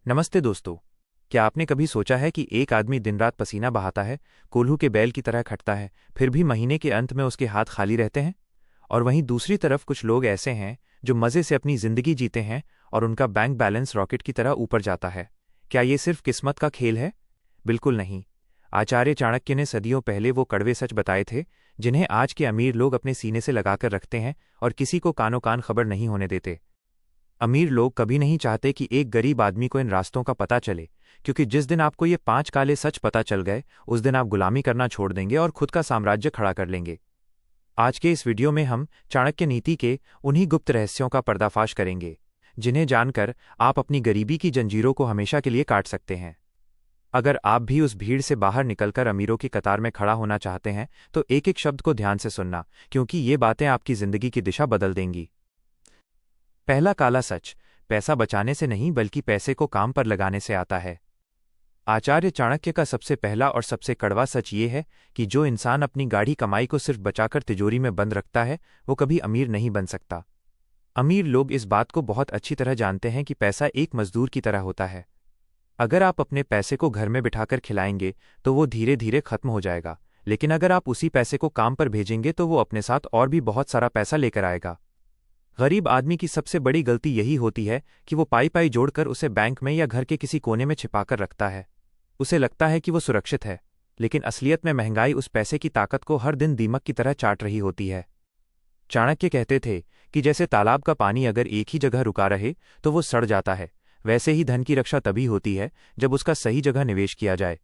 नमस्ते दोस्तों। क्या आपने कभी सोचा है कि एक आदमी दिन रात पसीना बहाता है, कोल्हू के बैल की तरह खटता है, फिर भी महीने के अंत में उसके हाथ खाली रहते हैं? और वहीं दूसरी तरफ कुछ लोग ऐसे हैं जो मज़े से अपनी ज़िंदगी जीते हैं और उनका बैंक बैलेंस रॉकेट की तरह ऊपर जाता है। क्या ये सिर्फ किस्मत का खेल है? बिल्कुल नहीं। आचार्य चाणक्य ने सदियों पहले वो कड़वे सच बताए थे जिन्हें आज के अमीर लोग अपने सीने से लगाकर रखते हैं और किसी को कानो कान खबर नहीं होने देते। अमीर लोग कभी नहीं चाहते कि एक गरीब आदमी को इन रास्तों का पता चले, क्योंकि जिस दिन आपको ये 5 काले सच पता चल गए, उस दिन आप गुलामी करना छोड़ देंगे और खुद का साम्राज्य खड़ा कर लेंगे। आज के इस वीडियो में हम चाणक्य नीति के उन्हीं गुप्त रहस्यों का पर्दाफाश करेंगे, जिन्हें जानकर आप अपनी गरीबी की जंजीरों को हमेशा के लिए काट सकते हैं। अगर आप भी उस भीड़ से बाहर निकलकर अमीरों की कतार में खड़ा होना चाहते हैं, तो एक एक शब्द को ध्यान से सुनना, क्योंकि ये बातें आपकी जिंदगी की दिशा बदल देंगी। पहला काला सच, पैसा बचाने से नहीं बल्कि पैसे को काम पर लगाने से आता है। आचार्य चाणक्य का सबसे पहला और सबसे कड़वा सच ये है कि जो इंसान अपनी गाढ़ी कमाई को सिर्फ बचाकर तिजोरी में बंद रखता है, वो कभी अमीर नहीं बन सकता। अमीर लोग इस बात को बहुत अच्छी तरह जानते हैं कि पैसा एक मजदूर की तरह होता है। अगर आप अपने पैसे को घर में बिठाकर खिलाएंगे तो वो धीरे धीरे खत्म हो जाएगा, लेकिन अगर आप उसी पैसे को काम पर भेजेंगे तो वो अपने साथ और भी बहुत सारा पैसा लेकर आएगा। गरीब आदमी की सबसे बड़ी गलती यही होती है कि वो पाई पाई जोड़कर उसे बैंक में या घर के किसी कोने में छिपाकर रखता है। उसे लगता है कि वो सुरक्षित है, लेकिन असलियत में महंगाई उस पैसे की ताकत को हर दिन दीमक की तरह चाट रही होती है। चाणक्य कहते थे कि जैसे तालाब का पानी अगर एक ही जगह रुका रहे तो वो सड़ जाता है, वैसे ही धन की रक्षा तभी होती है जब उसका सही जगह निवेश किया जाए।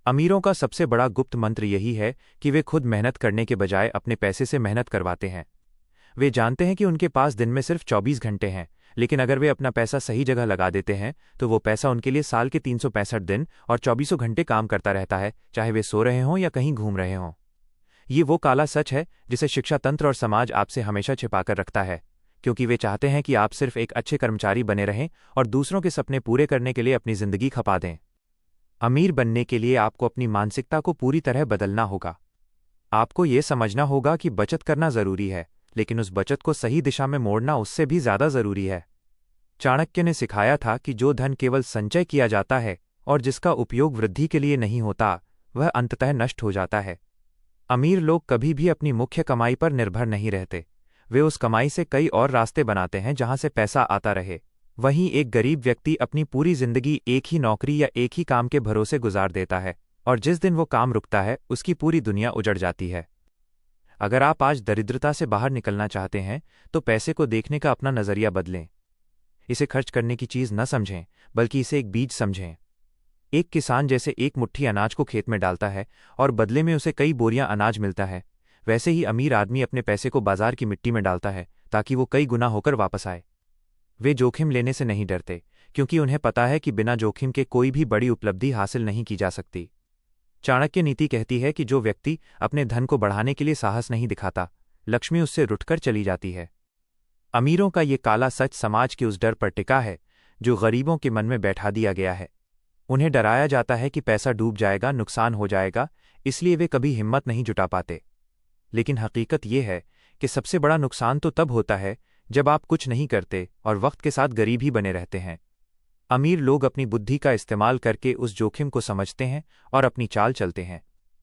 अमीरों का सबसे बड़ा गुप्त मंत्र यही है कि वे खुद मेहनत करने के बजाय अपने पैसे से मेहनत करवाते हैं। वे जानते हैं कि उनके पास दिन में सिर्फ 24 घंटे हैं, लेकिन अगर वे अपना पैसा सही जगह लगा देते हैं तो वो पैसा उनके लिए साल के 365 दिन और 24 घंटे काम करता रहता है, चाहे वे सो रहे हों या कहीं घूम रहे हों। ये वो काला सच है जिसे शिक्षा तंत्र और समाज आपसे हमेशा छिपाकर रखता है, क्योंकि वे चाहते हैं कि आप सिर्फ एक अच्छे कर्मचारी बने रहें और दूसरों के सपने पूरे करने के लिए अपनी जिंदगी खपा दें। अमीर बनने के लिए आपको अपनी मानसिकता को पूरी तरह बदलना होगा। आपको ये समझना होगा कि बचत करना जरूरी है, लेकिन उस बचत को सही दिशा में मोड़ना उससे भी ज्यादा जरूरी है। चाणक्य ने सिखाया था कि जो धन केवल संचय किया जाता है और जिसका उपयोग वृद्धि के लिए नहीं होता, वह अंततः नष्ट हो जाता है। अमीर लोग कभी भी अपनी मुख्य कमाई पर निर्भर नहीं रहते। वे उस कमाई से कई और रास्ते बनाते हैं जहां से पैसा आता रहे। वहीं एक गरीब व्यक्ति अपनी पूरी जिंदगी एक ही नौकरी या एक ही काम के भरोसे गुजार देता है, और जिस दिन वो काम रुकता है उसकी पूरी दुनिया उजड़ जाती है। अगर आप आज दरिद्रता से बाहर निकलना चाहते हैं तो पैसे को देखने का अपना नजरिया बदलें। इसे खर्च करने की चीज न समझें, बल्कि इसे एक बीज समझें। एक किसान जैसे एक मुट्ठी अनाज को खेत में डालता है और बदले में उसे कई बोरियां अनाज मिलता है, वैसे ही अमीर आदमी अपने पैसे को बाजार की मिट्टी में डालता है ताकि वो कई गुना होकर वापस आए। वे जोखिम लेने से नहीं डरते, क्योंकि उन्हें पता है कि बिना जोखिम के कोई भी बड़ी उपलब्धि हासिल नहीं की जा सकती। चाणक्य नीति कहती है कि जो व्यक्ति अपने धन को बढ़ाने के लिए साहस नहीं दिखाता, लक्ष्मी उससे रुठकर चली जाती है। अमीरों का ये काला सच समाज के उस डर पर टिका है जो गरीबों के मन में बैठा दिया गया है। उन्हें डराया जाता है कि पैसा डूब जाएगा, नुकसान हो जाएगा, इसलिए वे कभी हिम्मत नहीं जुटा पाते। लेकिन हकीकत यह है कि सबसे बड़ा नुकसान तो तब होता है जब आप कुछ नहीं करते और वक्त के साथ गरीब ही बने रहते हैं। अमीर लोग अपनी बुद्धि का इस्तेमाल करके उस जोखिम को समझते हैं और अपनी चाल चलते हैं।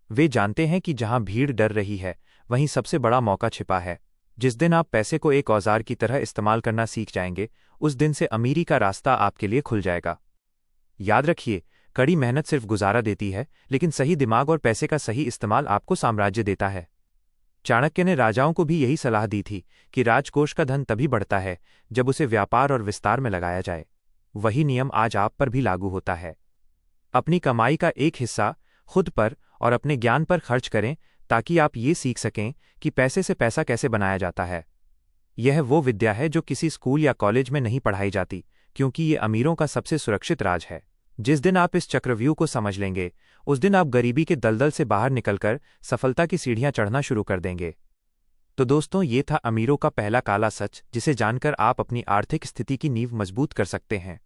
वे जानते हैं कि जहां भीड़ डर रही है, वहीं सबसे बड़ा मौका छिपा है। जिस दिन आप पैसे को एक औजार की तरह इस्तेमाल करना सीख जाएंगे, उस दिन से अमीरी का रास्ता आपके लिए खुल जाएगा। याद रखिए, कड़ी मेहनत सिर्फ गुजारा देती है, लेकिन सही दिमाग और पैसे का सही इस्तेमाल आपको साम्राज्य देता है। चाणक्य ने राजाओं को भी यही सलाह दी थी कि राजकोष का धन तभी बढ़ता है जब उसे व्यापार और विस्तार में लगाया जाए। वही नियम आज आप पर भी लागू होता है। अपनी कमाई का एक हिस्सा खुद पर और अपने ज्ञान पर खर्च करें, ताकि आप ये सीख सकें कि पैसे से पैसा कैसे बनाया जाता है। यह वो विद्या है जो किसी स्कूल या कॉलेज में नहीं पढ़ाई जाती, क्योंकि ये अमीरों का सबसे सुरक्षित राज है। जिस दिन आप इस चक्रव्यूह को समझ लेंगे, उस दिन आप गरीबी के दलदल से बाहर निकलकर सफलता की सीढ़ियां चढ़ना शुरू कर देंगे। तो दोस्तों, ये था अमीरों का पहला काला सच, जिसे जानकर आप अपनी आर्थिक स्थिति की नींव मजबूत कर सकते हैं।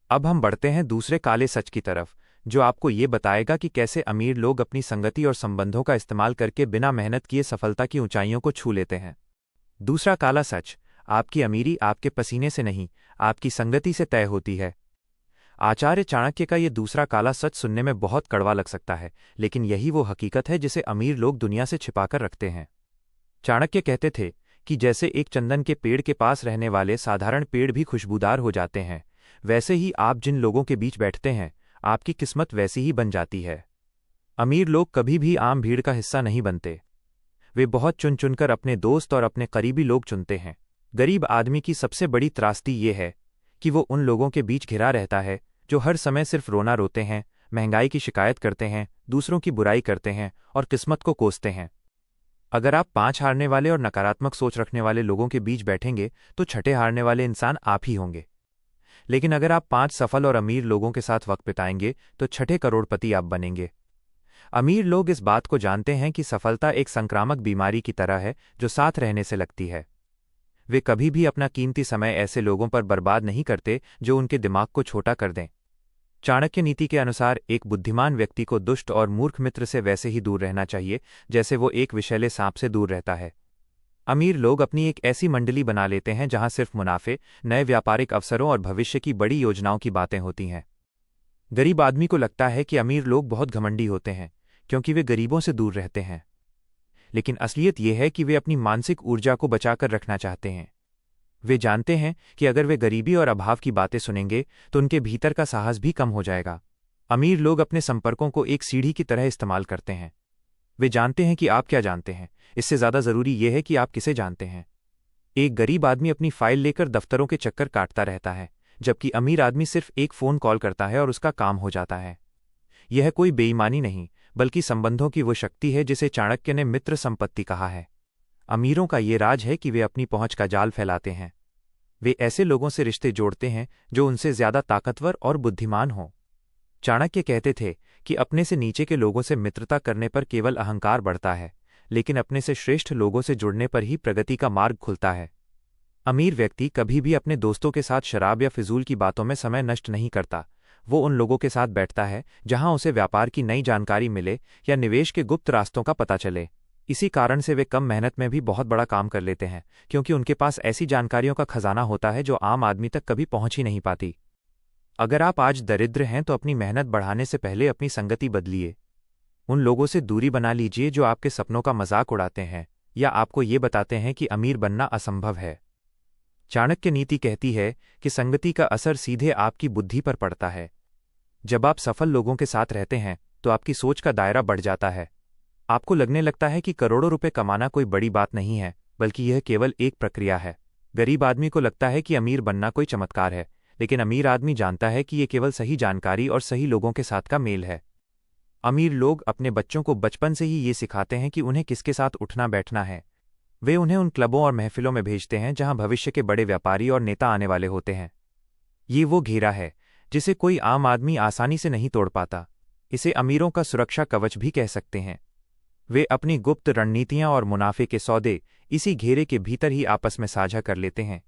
अब हम बढ़ते हैं दूसरे काले सच की तरफ, जो आपको ये बताएगा कि कैसे अमीर लोग अपनी संगति और संबंधों का इस्तेमाल करके बिना मेहनत किए सफलता की ऊंचाइयों को छू लेते हैं। दूसरा काला सच, आपकी अमीरी आपके पसीने से नहीं, आपकी संगति से तय होती है। आचार्य चाणक्य का ये दूसरा काला सच सुनने में बहुत कड़वा लग सकता है, लेकिन यही वो हकीकत है जिसे अमीर लोग दुनिया से छिपाकर रखते हैं। चाणक्य कहते थे कि जैसे एक चंदन के पेड़ के पास रहने वाले साधारण पेड़ भी खुशबूदार हो जाते हैं, वैसे ही आप जिन लोगों के बीच बैठते हैं, आपकी किस्मत वैसी ही बन जाती है। अमीर लोग कभी भी आम भीड़ का हिस्सा नहीं बनते। वे बहुत चुन चुनकर अपने दोस्त और अपने करीबी लोग चुनते हैं। गरीब आदमी की सबसे बड़ी त्रासदी ये है कि वो उन लोगों के बीच घिरा रहता है जो हर समय सिर्फ रोना रोते हैं, महंगाई की शिकायत करते हैं, दूसरों की बुराई करते हैं और किस्मत को कोसते हैं। अगर आप 5 हारने वाले और नकारात्मक सोच रखने वाले लोगों के बीच बैठेंगे तो छठे हारने वाले इंसान आप ही होंगे। लेकिन अगर आप 5 सफल और अमीर लोगों के साथ वक्त बिताएंगे तो छठे करोड़पति आप बनेंगे। अमीर लोग इस बात को जानते हैं कि सफलता एक संक्रामक बीमारी की तरह है जो साथ रहने से लगती है। वे कभी भी अपना कीमती समय ऐसे लोगों पर बर्बाद नहीं करते जो उनके दिमाग को छोटा कर दें। चाणक्य नीति के अनुसार एक बुद्धिमान व्यक्ति को दुष्ट और मूर्ख मित्र से वैसे ही दूर रहना चाहिए जैसे वो एक विषैले सांप से दूर रहता है। अमीर लोग अपनी एक ऐसी मंडली बना लेते हैं जहां सिर्फ मुनाफे, नए व्यापारिक अवसरों और भविष्य की बड़ी योजनाओं की बातें होती हैं। गरीब आदमी को लगता है कि अमीर लोग बहुत घमंडी होते हैं क्योंकि वे गरीबों से दूर रहते हैं, लेकिन असलियत यह है कि वे अपनी मानसिक ऊर्जा को बचाकर रखना चाहते हैं। वे जानते हैं कि अगर वे गरीबी और अभाव की बातें सुनेंगे तो उनके भीतर का साहस भी कम हो जाएगा। अमीर लोग अपने संपर्कों को एक सीढ़ी की तरह इस्तेमाल करते हैं। वे जानते हैं कि आप क्या जानते हैं, इससे ज़्यादा ज़रूरी यह है कि आप किसे जानते हैं। एक गरीब आदमी अपनी फाइल लेकर दफ्तरों के चक्कर काटता रहता है, जबकि अमीर आदमी सिर्फ एक फ़ोन कॉल करता है और उसका काम हो जाता है। यह कोई बेईमानी नहीं, बल्कि संबंधों की वो शक्ति है जिसे चाणक्य ने मित्र संपत्ति कहा है। अमीरों का ये राज है कि वे अपनी पहुंच का जाल फैलाते हैं। वे ऐसे लोगों से रिश्ते जोड़ते हैं जो उनसे ज्यादा ताकतवर और बुद्धिमान हों। चाणक्य कहते थे कि अपने से नीचे के लोगों से मित्रता करने पर केवल अहंकार बढ़ता है, लेकिन अपने से श्रेष्ठ लोगों से जुड़ने पर ही प्रगति का मार्ग खुलता है। अमीर व्यक्ति कभी भी अपने दोस्तों के साथ शराब या फिजूल की बातों में समय नष्ट नहीं करता। वो उन लोगों के साथ बैठता है जहां उसे व्यापार की नई जानकारी मिले या निवेश के गुप्त रास्तों का पता चले। इसी कारण से वे कम मेहनत में भी बहुत बड़ा काम कर लेते हैं, क्योंकि उनके पास ऐसी जानकारियों का खजाना होता है जो आम आदमी तक कभी पहुंच ही नहीं पाती। अगर आप आज दरिद्र हैं तो अपनी मेहनत बढ़ाने से पहले अपनी संगति बदलिए। उन लोगों से दूरी बना लीजिए जो आपके सपनों का मजाक उड़ाते हैं या आपको ये बताते हैं कि अमीर बनना असंभव है। चाणक्य नीति कहती है कि संगति का असर सीधे आपकी बुद्धि पर पड़ता है। जब आप सफल लोगों के साथ रहते हैं तो आपकी सोच का दायरा बढ़ जाता है। आपको लगने लगता है कि करोड़ों रुपए कमाना कोई बड़ी बात नहीं है, बल्कि यह केवल एक प्रक्रिया है। गरीब आदमी को लगता है कि अमीर बनना कोई चमत्कार है, लेकिन अमीर आदमी जानता है कि यह केवल सही जानकारी और सही लोगों के साथ का मेल है। अमीर लोग अपने बच्चों को बचपन से ही ये सिखाते हैं कि उन्हें किसके साथ उठना बैठना है। वे उन्हें उन क्लबों और महफिलों में भेजते हैं जहां भविष्य के बड़े व्यापारी और नेता आने वाले होते हैं। ये वो घेरा है जिसे कोई आम आदमी आसानी से नहीं तोड़ पाता। इसे अमीरों का सुरक्षा कवच भी कह सकते हैं। वे अपनी गुप्त रणनीतियां और मुनाफे के सौदे इसी घेरे के भीतर ही आपस में साझा कर लेते हैं।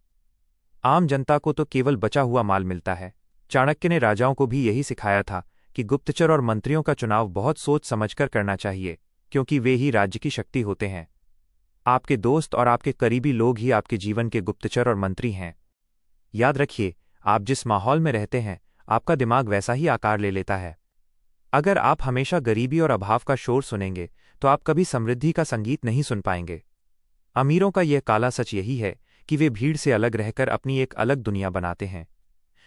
आम जनता को तो केवल बचा हुआ माल मिलता है। चाणक्य ने राजाओं को भी यही सिखाया था कि गुप्तचर और मंत्रियों का चुनाव बहुत सोच समझकर करना चाहिए, क्योंकि वे ही राज्य की शक्ति होते हैं। आपके दोस्त और आपके करीबी लोग ही आपके जीवन के गुप्तचर और मंत्री हैं। याद रखिए, आप जिस माहौल में रहते हैं, आपका दिमाग वैसा ही आकार ले लेता है। अगर आप हमेशा गरीबी और अभाव का शोर सुनेंगे तो आप कभी समृद्धि का संगीत नहीं सुन पाएंगे। अमीरों का यह काला सच यही है कि वे भीड़ से अलग रहकर अपनी एक अलग दुनिया बनाते हैं।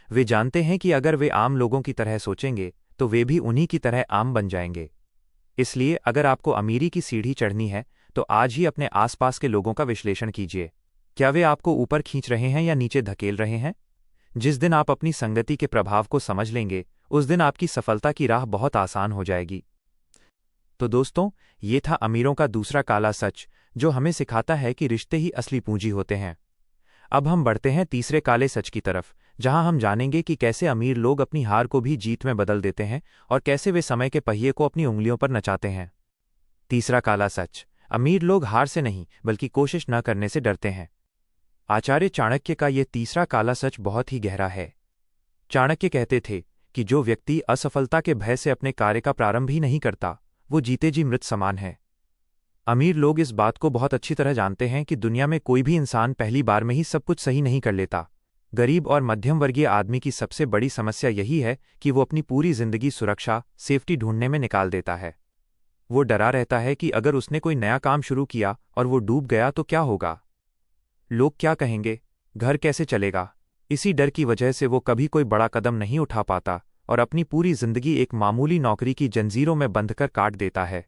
वे जानते हैं कि अगर वे आम लोगों की तरह सोचेंगे तो वे भी उन्हीं की तरह आम बन जाएंगे। इसलिए अगर आपको अमीरी की सीढ़ी चढ़नी है तो आज ही अपने आसपास के लोगों का विश्लेषण कीजिए। क्या वे आपको ऊपर खींच रहे हैं या नीचे धकेल रहे हैं? जिस दिन आप अपनी संगति के प्रभाव को समझ लेंगे, उस दिन आपकी सफलता की राह बहुत आसान हो जाएगी। तो दोस्तों, ये था अमीरों का दूसरा काला सच, जो हमें सिखाता है कि रिश्ते ही असली पूंजी होते हैं। अब हम बढ़ते हैं तीसरे काले सच की तरफ, जहां हम जानेंगे कि कैसे अमीर लोग अपनी हार को भी जीत में बदल देते हैं और कैसे वे समय के पहिए को अपनी उंगलियों पर नचाते हैं। तीसरा काला सच: अमीर लोग हार से नहीं बल्कि कोशिश न करने से डरते हैं। आचार्य चाणक्य का यह तीसरा काला सच बहुत ही गहरा है। चाणक्य कहते थे कि जो व्यक्ति असफलता के भय से अपने कार्य का प्रारंभ ही नहीं करता, वो जीते जी मृत समान है। अमीर लोग इस बात को बहुत अच्छी तरह जानते हैं कि दुनिया में कोई भी इंसान पहली बार में ही सब कुछ सही नहीं कर लेता। गरीब और मध्यम वर्गीय आदमी की सबसे बड़ी समस्या यही है कि वो अपनी पूरी जिंदगी सुरक्षा, सेफ्टी ढूंढने में निकाल देता है। वो डरा रहता है कि अगर उसने कोई नया काम शुरू किया और वो डूब गया तो क्या होगा, लोग क्या कहेंगे, घर कैसे चलेगा। इसी डर की वजह से वो कभी कोई बड़ा कदम नहीं उठा पाता और अपनी पूरी जिंदगी एक मामूली नौकरी की जंजीरों में बंधकर काट देता है।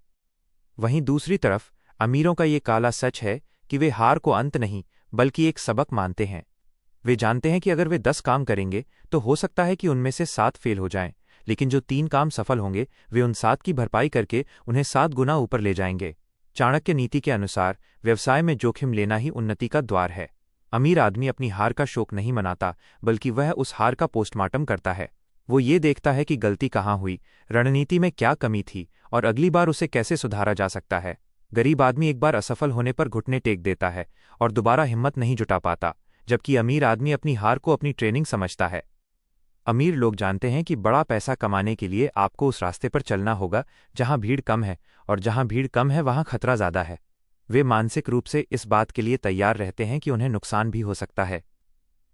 वहीं दूसरी तरफ अमीरों का ये काला सच है कि वे हार को अंत नहीं बल्कि एक सबक मानते हैं। वे जानते हैं कि अगर वे 10 काम करेंगे तो हो सकता है कि उनमें से 7 फेल हो जाएं, लेकिन जो 3 काम सफल होंगे वे उन 7 की भरपाई करके उन्हें 7 गुना ऊपर ले जाएंगे। चाणक्य नीति के अनुसार व्यवसाय में जोखिम लेना ही उन्नति का द्वार है। अमीर आदमी अपनी हार का शोक नहीं मनाता बल्कि वह उस हार का पोस्टमार्टम करता है। वो ये देखता है कि गलती कहाँ हुई, रणनीति में क्या कमी थी और अगली बार उसे कैसे सुधारा जा सकता है। गरीब आदमी एक बार असफल होने पर घुटने टेक देता है और दोबारा हिम्मत नहीं जुटा पाता, जबकि अमीर आदमी अपनी हार को अपनी ट्रेनिंग समझता है। अमीर लोग जानते हैं कि बड़ा पैसा कमाने के लिए आपको उस रास्ते पर चलना होगा जहां भीड़ कम है, और जहां भीड़ कम है वहां खतरा ज्यादा है। वे मानसिक रूप से इस बात के लिए तैयार रहते हैं कि उन्हें नुकसान भी हो सकता है।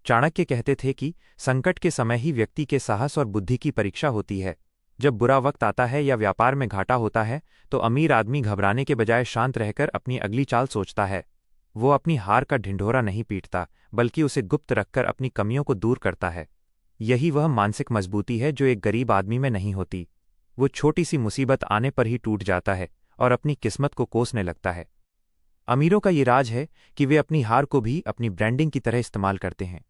चाणक्य कहते थे कि संकट के समय ही व्यक्ति के साहस और बुद्धि की परीक्षा होती है। जब बुरा वक्त आता है या व्यापार में घाटा होता है तो अमीर आदमी घबराने के बजाय शांत रहकर अपनी अगली चाल सोचता है। वो अपनी हार का ढिंढोरा नहीं पीटता बल्कि उसे गुप्त रखकर अपनी कमियों को दूर करता है। यही वह मानसिक मजबूती है जो एक गरीब आदमी में नहीं होती। वो छोटी सी मुसीबत आने पर ही टूट जाता है और अपनी किस्मत को कोसने लगता है। अमीरों का ये राज है कि वे अपनी हार को भी अपनी ब्रांडिंग की तरह इस्तेमाल करते हैं।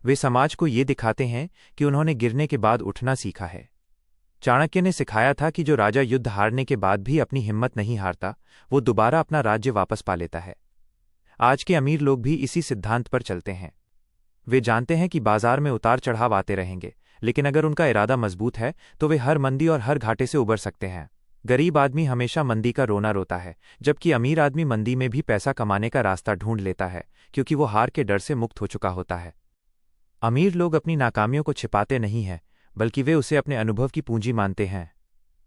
वे समाज को ये दिखाते हैं कि उन्होंने गिरने के बाद उठना सीखा है। चाणक्य ने सिखाया था कि जो राजा युद्ध हारने के बाद भी अपनी हिम्मत नहीं हारता, वो दोबारा अपना राज्य वापस पा लेता है। आज के अमीर लोग भी इसी सिद्धांत पर चलते हैं। वे जानते हैं कि बाजार में उतार चढ़ाव आते रहेंगे, लेकिन अगर उनका इरादा मजबूत है तो वे हर मंदी और हर घाटे से उबर सकते हैं। गरीब आदमी हमेशा मंदी का रोना रोता है, जबकि अमीर आदमी मंदी में भी पैसा कमाने का रास्ता ढूंढ लेता है, क्योंकि वो हार के डर से मुक्त हो चुका होता है। अमीर लोग अपनी नाकामियों को छिपाते नहीं हैं, बल्कि वे उसे अपने अनुभव की पूंजी मानते हैं।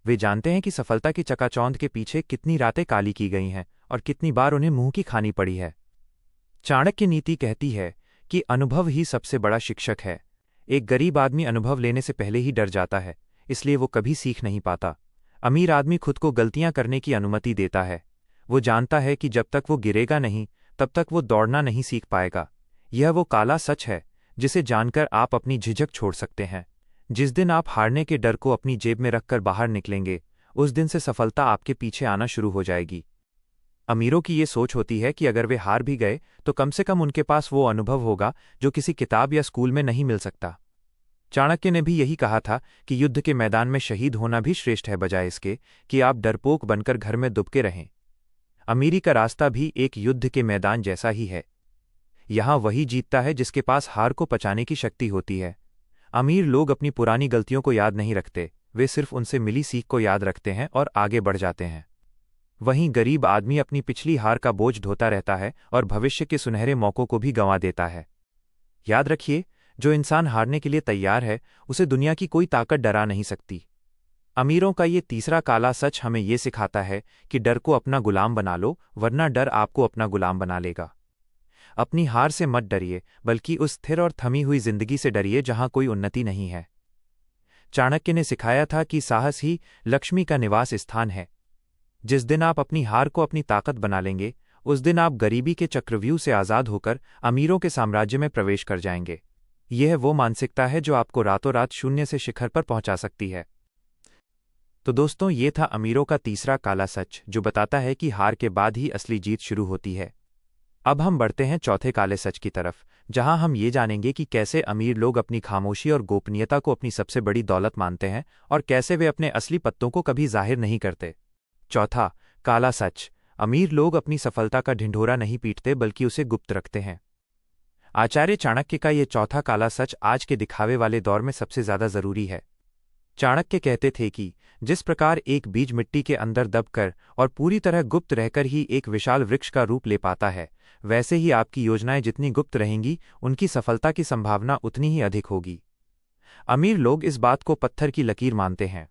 वे जानते हैं कि सफलता की चकाचौंध के पीछे कितनी रातें काली की गई हैं और कितनी बार उन्हें मुंह की खानी पड़ी है। चाणक्य नीति कहती है कि अनुभव ही सबसे बड़ा शिक्षक है। एक गरीब आदमी अनुभव लेने से पहले ही डर जाता है, इसलिए वो कभी सीख नहीं पाता। अमीर आदमी खुद को गलतियां करने की अनुमति देता है। वो जानता है कि जब तक वो गिरेगा नहीं, तब तक वो दौड़ना नहीं सीख पाएगा। यह वो काला सच है जिसे जानकर आप अपनी झिझक छोड़ सकते हैं। जिस दिन आप हारने के डर को अपनी जेब में रखकर बाहर निकलेंगे, उस दिन से सफलता आपके पीछे आना शुरू हो जाएगी। अमीरों की ये सोच होती है कि अगर वे हार भी गए तो कम से कम उनके पास वो अनुभव होगा जो किसी किताब या स्कूल में नहीं मिल सकता। चाणक्य ने भी यही कहा था कि युद्ध के मैदान में शहीद होना भी श्रेष्ठ है, बजाय इसके कि आप डरपोक बनकर घर में दुबके रहें। अमीरी का रास्ता भी एक युद्ध के मैदान जैसा ही है। यहां वही जीतता है जिसके पास हार को पचाने की शक्ति होती है। अमीर लोग अपनी पुरानी गलतियों को याद नहीं रखते, वे सिर्फ उनसे मिली सीख को याद रखते हैं और आगे बढ़ जाते हैं। वहीं गरीब आदमी अपनी पिछली हार का बोझ ढोता रहता है और भविष्य के सुनहरे मौकों को भी गंवा देता है। याद रखिए, जो इंसान हारने के लिए तैयार है उसे दुनिया की कोई ताकत डरा नहीं सकती। अमीरों का ये तीसरा काला सच हमें ये सिखाता है कि डर को अपना गुलाम बना लो, वरना डर आपको अपना गुलाम बना लेगा। अपनी हार से मत डरिए, बल्कि उस स्थिर और थमी हुई जिंदगी से डरिए जहां कोई उन्नति नहीं है। चाणक्य ने सिखाया था कि साहस ही लक्ष्मी का निवास स्थान है। जिस दिन आप अपनी हार को अपनी ताकत बना लेंगे, उस दिन आप गरीबी के चक्रव्यूह से आजाद होकर अमीरों के साम्राज्य में प्रवेश कर जाएंगे। यह वो मानसिकता है जो आपको रातों रात शून्य से शिखर पर पहुंचा सकती है। तो दोस्तों, ये था अमीरों का तीसरा काला सच, जो बताता है कि हार के बाद ही असली जीत शुरू होती है। अब हम बढ़ते हैं चौथे काले सच की तरफ, जहां हम ये जानेंगे कि कैसे अमीर लोग अपनी खामोशी और गोपनीयता को अपनी सबसे बड़ी दौलत मानते हैं और कैसे वे अपने असली पत्तों को कभी जाहिर नहीं करते। चौथा काला सच: अमीर लोग अपनी सफलता का ढिंढोरा नहीं पीटते बल्कि उसे गुप्त रखते हैं। आचार्य चाणक्य का ये चौथा काला सच आज के दिखावे वाले दौर में सबसे ज्यादा जरूरी है। चाणक्य कहते थे कि जिस प्रकार एक बीज मिट्टी के अंदर दबकर और पूरी तरह गुप्त रहकर ही एक विशाल वृक्ष का रूप ले पाता है, वैसे ही आपकी योजनाएं जितनी गुप्त रहेंगी, उनकी सफलता की संभावना उतनी ही अधिक होगी। अमीर लोग इस बात को पत्थर की लकीर मानते हैं।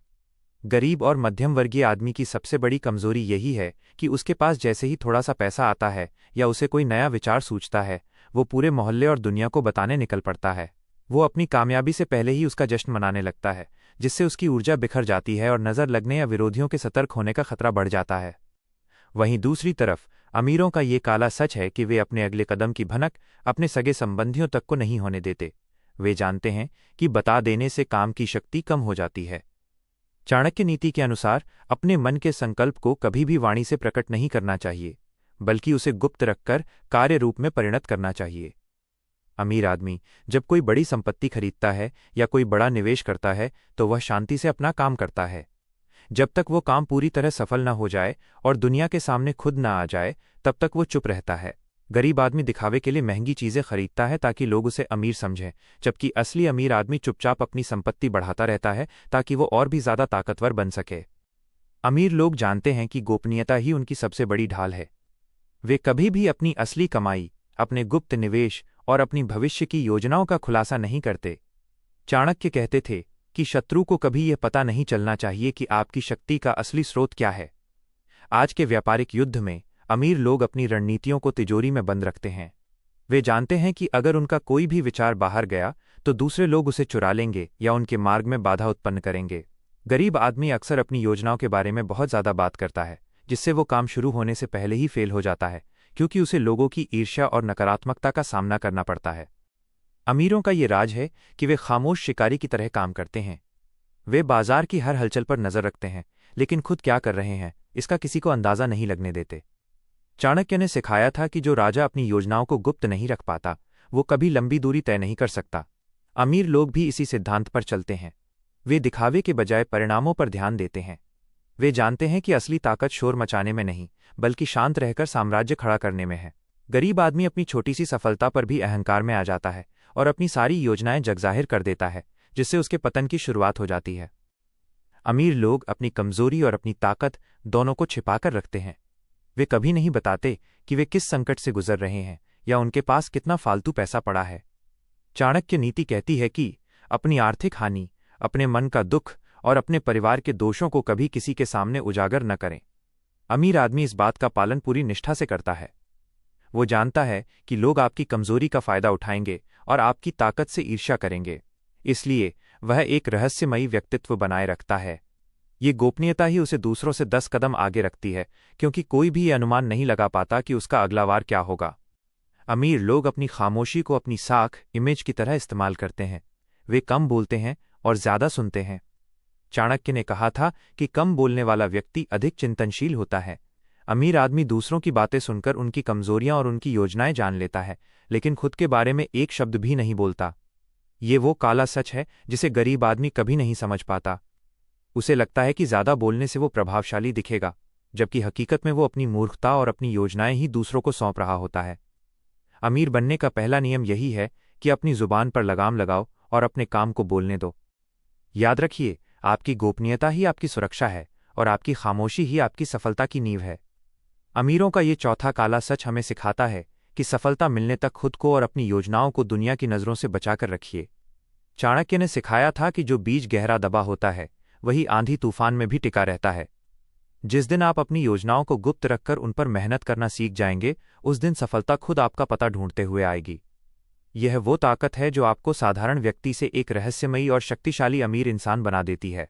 गरीब और मध्यम वर्गीय आदमी की सबसे बड़ी कमजोरी यही है कि उसके पास जैसे ही थोड़ा सा पैसा आता है या उसे कोई नया विचार सूझता है, वो पूरे मोहल्ले और दुनिया को बताने निकल पड़ता है। वो अपनी कामयाबी से पहले ही उसका जश्न मनाने लगता है, जिससे उसकी ऊर्जा बिखर जाती है और नज़र लगने या विरोधियों के सतर्क होने का खतरा बढ़ जाता है। वहीं दूसरी तरफ अमीरों का ये काला सच है कि वे अपने अगले कदम की भनक अपने सगे संबंधियों तक को नहीं होने देते। वे जानते हैं कि बता देने से काम की शक्ति कम हो जाती है। चाणक्य नीति के अनुसार अपने मन के संकल्प को कभी भी वाणी से प्रकट नहीं करना चाहिए, बल्कि उसे गुप्त रखकर कार्य रूप में परिणत करना चाहिए। अमीर आदमी जब कोई बड़ी संपत्ति खरीदता है या कोई बड़ा निवेश करता है तो वह शांति से अपना काम करता है। जब तक वो काम पूरी तरह सफल न हो जाए और दुनिया के सामने खुद न आ जाए, तब तक वो चुप रहता है। गरीब आदमी दिखावे के लिए महंगी चीजें खरीदता है ताकि लोग उसे अमीर समझें, जबकि असली अमीर आदमी चुपचाप अपनी संपत्ति बढ़ाता रहता है ताकि वो और भी ज्यादा ताकतवर बन सके। अमीर लोग जानते हैं कि गोपनीयता ही उनकी सबसे बड़ी ढाल है। वे कभी भी अपनी असली कमाई, अपने गुप्त निवेश और अपनी भविष्य की योजनाओं का खुलासा नहीं करते। चाणक्य कहते थे कि शत्रु को कभी यह पता नहीं चलना चाहिए कि आपकी शक्ति का असली स्रोत क्या है। आज के व्यापारिक युद्ध में अमीर लोग अपनी रणनीतियों को तिजोरी में बंद रखते हैं। वे जानते हैं कि अगर उनका कोई भी विचार बाहर गया तो दूसरे लोग उसे चुरा लेंगे या उनके मार्ग में बाधा उत्पन्न करेंगे। गरीब आदमी अक्सर अपनी योजनाओं के बारे में बहुत ज़्यादा बात करता है, जिससे वो काम शुरू होने से पहले ही फेल हो जाता है, क्योंकि उसे लोगों की ईर्ष्या और नकारात्मकता का सामना करना पड़ता है। अमीरों का ये राज है कि वे खामोश शिकारी की तरह काम करते हैं। वे बाजार की हर हलचल पर नजर रखते हैं, लेकिन खुद क्या कर रहे हैं इसका किसी को अंदाजा नहीं लगने देते। चाणक्य ने सिखाया था कि जो राजा अपनी योजनाओं को गुप्त नहीं रख पाता, वो कभी लंबी दूरी तय नहीं कर सकता। अमीर लोग भी इसी सिद्धांत पर चलते हैं। वे दिखावे के बजाय परिणामों पर ध्यान देते हैं। वे जानते हैं कि असली ताकत शोर मचाने में नहीं, बल्कि शांत रहकर साम्राज्य खड़ा करने में है। गरीब आदमी अपनी छोटी सी सफलता पर भी अहंकार में आ जाता है और अपनी सारी योजनाएं जगजाहिर कर देता है, जिससे उसके पतन की शुरुआत हो जाती है। अमीर लोग अपनी कमजोरी और अपनी ताकत दोनों को छिपाकर रखते हैं। वे कभी नहीं बताते कि वे किस संकट से गुजर रहे हैं या उनके पास कितना फालतू पैसा पड़ा है। चाणक्य नीति कहती है कि अपनी आर्थिक हानि, अपने मन का दुख और अपने परिवार के दोषों को कभी किसी के सामने उजागर न करें। अमीर आदमी इस बात का पालन पूरी निष्ठा से करता है। वो जानता है कि लोग आपकी कमजोरी का फायदा उठाएंगे और आपकी ताकत से ईर्ष्या करेंगे, इसलिए वह एक रहस्यमयी व्यक्तित्व बनाए रखता है। ये गोपनीयता ही उसे दूसरों से 10 कदम आगे रखती है, क्योंकि कोई भी ये अनुमान नहीं लगा पाता कि उसका अगला वार क्या होगा। अमीर लोग अपनी खामोशी को अपनी साख, इमेज की तरह इस्तेमाल करते हैं। वे कम बोलते हैं और ज्यादा सुनते हैं। चाणक्य ने कहा था कि कम बोलने वाला व्यक्ति अधिक चिंतनशील होता है। अमीर आदमी दूसरों की बातें सुनकर उनकी कमजोरियां और उनकी योजनाएं जान लेता है, लेकिन खुद के बारे में एक शब्द भी नहीं बोलता। ये वो काला सच है जिसे गरीब आदमी कभी नहीं समझ पाता। उसे लगता है कि ज्यादा बोलने से वो प्रभावशाली दिखेगा, जबकि हकीकत में वो अपनी मूर्खता और अपनी योजनाएं ही दूसरों को सौंप रहा होता है। अमीर बनने का पहला नियम यही है कि अपनी जुबान पर लगाम लगाओ और अपने काम को बोलने दो। याद रखिए, आपकी गोपनीयता ही आपकी सुरक्षा है और आपकी खामोशी ही आपकी सफलता की नींव है। अमीरों का ये चौथा काला सच हमें सिखाता है कि सफलता मिलने तक खुद को और अपनी योजनाओं को दुनिया की नज़रों से बचाकर रखिए। चाणक्य ने सिखाया था कि जो बीज गहरा दबा होता है वही आंधी तूफान में भी टिका रहता है। जिस दिन आप अपनी योजनाओं को गुप्त रखकर उन पर मेहनत करना सीख जाएंगे, उस दिन सफलता खुद आपका पता ढूंढते हुए आएगी। यह वो ताकत है जो आपको साधारण व्यक्ति से एक रहस्यमयी और शक्तिशाली अमीर इंसान बना देती है।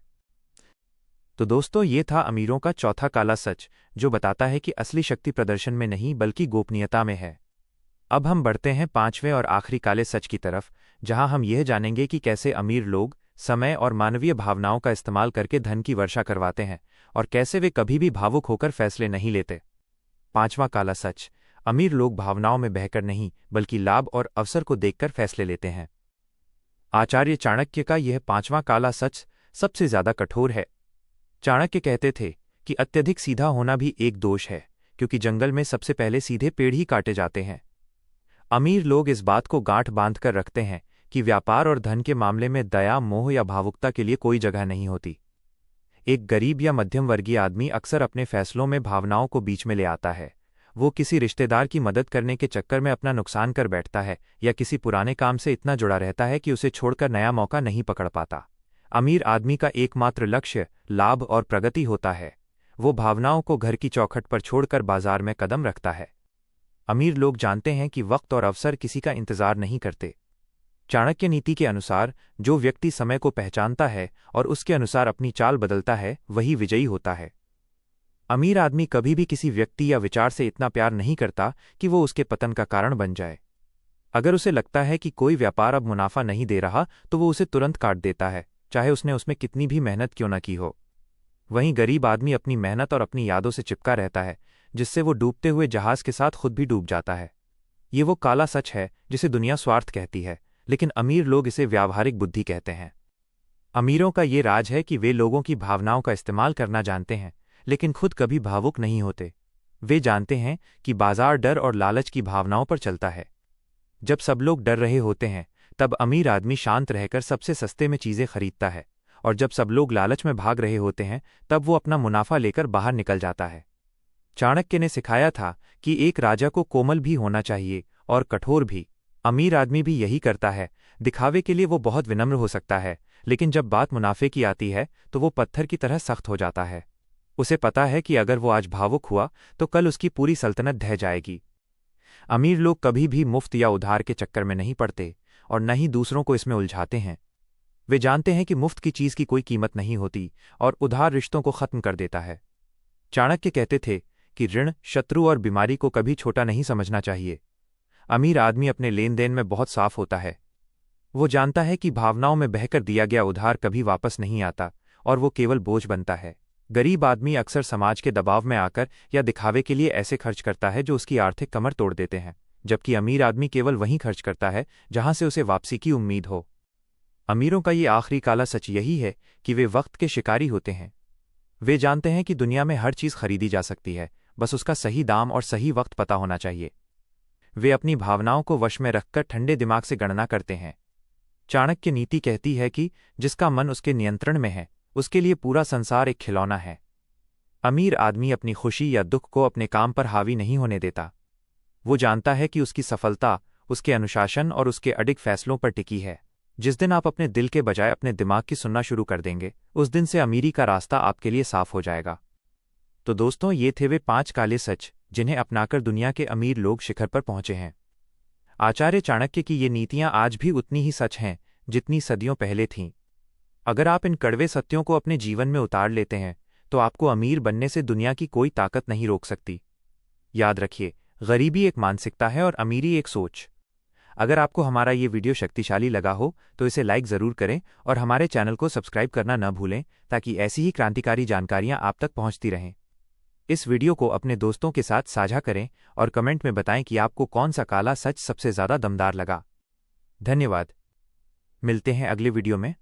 तो दोस्तों, ये था अमीरों का चौथा काला सच, जो बताता है कि असली शक्ति प्रदर्शन में नहीं बल्कि गोपनीयता में है। अब हम बढ़ते हैं 5वें और आखिरी काले सच की तरफ, जहां हम यह जानेंगे कि कैसे अमीर लोग समय और मानवीय भावनाओं का इस्तेमाल करके धन की वर्षा करवाते हैं और कैसे वे कभी भी भावुक होकर फैसले नहीं लेते। 5वां काला सच, अमीर लोग भावनाओं में बहकर नहीं बल्कि लाभ और अवसर को देखकर फैसले लेते हैं। आचार्य चाणक्य का यह 5वां काला सच सबसे ज्यादा कठोर है। चाणक्य कहते थे कि अत्यधिक सीधा होना भी एक दोष है, क्योंकि जंगल में सबसे पहले सीधे पेड़ ही काटे जाते हैं। अमीर लोग इस बात को गांठ बांध कर रखते हैं कि व्यापार और धन के मामले में दया, मोह या भावुकता के लिए कोई जगह नहीं होती। एक गरीब या मध्यम वर्गीय आदमी अक्सर अपने फैसलों में भावनाओं को बीच में ले आता है। वो किसी रिश्तेदार की मदद करने के चक्कर में अपना नुकसान कर बैठता है या किसी पुराने काम से इतना जुड़ा रहता है कि उसे छोड़कर नया मौका नहीं पकड़ पाता। अमीर आदमी का एकमात्र लक्ष्य लाभ और प्रगति होता है। वो भावनाओं को घर की चौखट पर छोड़कर बाजार में कदम रखता है। अमीर लोग जानते हैं कि वक्त और अवसर किसी का इंतजार नहीं करते। चाणक्य नीति के अनुसार जो व्यक्ति समय को पहचानता है और उसके अनुसार अपनी चाल बदलता है वही विजयी होता है। अमीर आदमी कभी भी किसी व्यक्ति या विचार से इतना प्यार नहीं करता कि वो उसके पतन का कारण बन जाए। अगर उसे लगता है कि कोई व्यापार अब मुनाफा नहीं दे रहा तो वो उसे तुरंत काट देता है, चाहे उसने उसमें कितनी भी मेहनत क्यों न की हो। वहीं गरीब आदमी अपनी मेहनत और अपनी यादों से चिपका रहता है, जिससे वो डूबते हुए जहाज के साथ खुद भी डूब जाता है। ये वो काला सच है जिसे दुनिया स्वार्थ कहती है, लेकिन अमीर लोग इसे व्यावहारिक बुद्धि कहते हैं। अमीरों का ये राज है कि वे लोगों की भावनाओं का इस्तेमाल करना जानते हैं, लेकिन खुद कभी भावुक नहीं होते। वे जानते हैं कि बाजार डर और लालच की भावनाओं पर चलता है। जब सब लोग डर रहे होते हैं तब अमीर आदमी शांत रहकर सबसे सस्ते में चीज़ें खरीदता है, और जब सब लोग लालच में भाग रहे होते हैं तब वो अपना मुनाफा लेकर बाहर निकल जाता है। चाणक्य ने सिखाया था कि एक राजा को कोमल भी होना चाहिए और कठोर भी। अमीर आदमी भी यही करता है। दिखावे के लिए वो बहुत विनम्र हो सकता है, लेकिन जब बात मुनाफे की आती है तो वो पत्थर की तरह सख्त हो जाता है। उसे पता है कि अगर वो आज भावुक हुआ तो कल उसकी पूरी सल्तनत ढह जाएगी। अमीर लोग कभी भी मुफ्त या उधार के चक्कर में नहीं पड़ते और न ही दूसरों को इसमें उलझाते हैं। वे जानते हैं कि मुफ्त की चीज़ की कोई कीमत नहीं होती और उधार रिश्तों को खत्म कर देता है। चाणक्य कहते थे कि ऋण, शत्रु और बीमारी को कभी छोटा नहीं समझना चाहिए। अमीर आदमी अपने लेन देन में बहुत साफ होता है। वो जानता है कि भावनाओं में बहकर दिया गया उधार कभी वापस नहीं आता और वो केवल बोझ बनता है। गरीब आदमी अक्सर समाज के दबाव में आकर या दिखावे के लिए ऐसे खर्च करता है जो उसकी आर्थिक कमर तोड़ देते हैं, जबकि अमीर आदमी केवल वहीं खर्च करता है जहां से उसे वापसी की उम्मीद हो। अमीरों का ये आखिरी काला सच यही है कि वे वक्त के शिकारी होते हैं। वे जानते हैं कि दुनिया में हर चीज़ खरीदी जा सकती है, बस उसका सही दाम और सही वक्त पता होना चाहिए। वे अपनी भावनाओं को वश में रखकर ठंडे दिमाग से गणना करते हैं। चाणक्य नीति कहती है कि जिसका मन उसके नियंत्रण में है उसके लिए पूरा संसार एक खिलौना है। अमीर आदमी अपनी खुशी या दुख को अपने काम पर हावी नहीं होने देता। वो जानता है कि उसकी सफलता उसके अनुशासन और उसके अडिग फैसलों पर टिकी है। जिस दिन आप अपने दिल के बजाय अपने दिमाग की सुनना शुरू कर देंगे, उस दिन से अमीरी का रास्ता आपके लिए साफ हो जाएगा। तो दोस्तों, ये थे वे 5 काले सच जिन्हें अपनाकर दुनिया के अमीर लोग शिखर पर पहुंचे हैं। आचार्य चाणक्य की ये नीतियां आज भी उतनी ही सच हैं जितनी सदियों पहले थीं। अगर आप इन कड़वे सत्यों को अपने जीवन में उतार लेते हैं तो आपको अमीर बनने से दुनिया की कोई ताकत नहीं रोक सकती। याद रखिए, गरीबी एक मानसिकता है और अमीरी एक सोच। अगर आपको हमारा ये वीडियो शक्तिशाली लगा हो तो इसे लाइक ज़रूर करें और हमारे चैनल को सब्सक्राइब करना न भूलें, ताकि ऐसी ही क्रांतिकारी जानकारियां आप तक पहुंचती रहें। इस वीडियो को अपने दोस्तों के साथ साझा करें और कमेंट में बताएं कि आपको कौन सा काला सच सबसे ज़्यादा दमदार लगा। धन्यवाद। मिलते हैं अगले वीडियो में।